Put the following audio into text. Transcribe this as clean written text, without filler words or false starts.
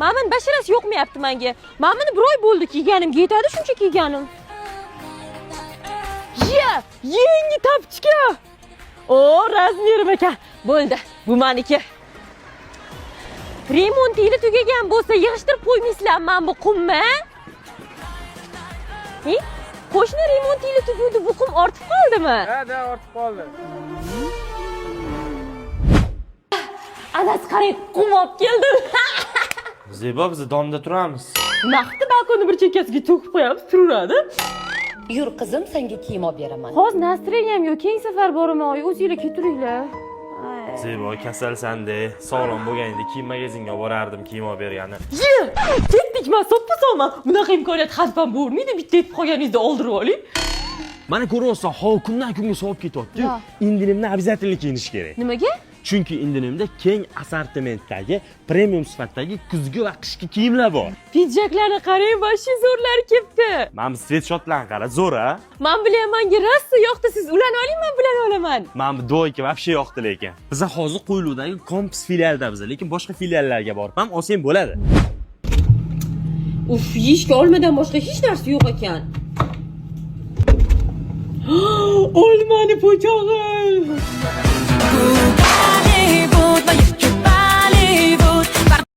Mana men basharasi yo'qmayapti menga. Mana buni bir oy bo'ldi kiyganim, yetadi shuncha kiyganim. Yangi tapchika. O, razmerim ekan. Bo'ldi, bu meniki. Remontingiz tugagan bo'lsa, yig'ishtirib qo'ymaysizlarmi men bu qumni? Qo'shni remontingiz tugadi, bu qum ortib qoldimi? Ha, ortib qoldi. Anas qarang, qum olib keldim. Zebo, biz domda turamiz. Naqdi balkonni bir chekkasiga to'kib qo'yamiz, turadi. Yur qizim, senga kiyim olib beraman. Hozir настроением yo'q, keyingi safar boraman, o'zingizlar keturinglar. Zebo, kasalsanda, sog'lom bo'lganingda kiyim magazinga borardim, kiyim olib bergani. Ketdik, men soppa solman. Bunaqa imkoniyat xalqdan bo'lmaydi, bitta aytib qolganingizda oldirib oling. Mana ko'ryapsan, havo kundan kunga sovib ketyapti. Indinimni обязательно kiyinish kerak. Nimaga? Chunki indinimda keng assortimentdagi, premium sifatdagi kuzgi va qishki kiyimlar bor. Pidjaklarni qarang, voshie zo'rlari kelibdi. Mana bu svetshotlarni qara, zo'r-a? Men bilan menga rosa yoqdi, siz ularni oling, men bilan olaman. Mana bu doyka вообще yoqdi lekin. Biz hozir Qo'yliqdagi Komps filialidamiz, lekin boshqa filiallarga borib ham olsang bo'ladi. Uf, yeyishga olmadan boshqa hech narsa yo'q ekan. Olmani po'chog'i.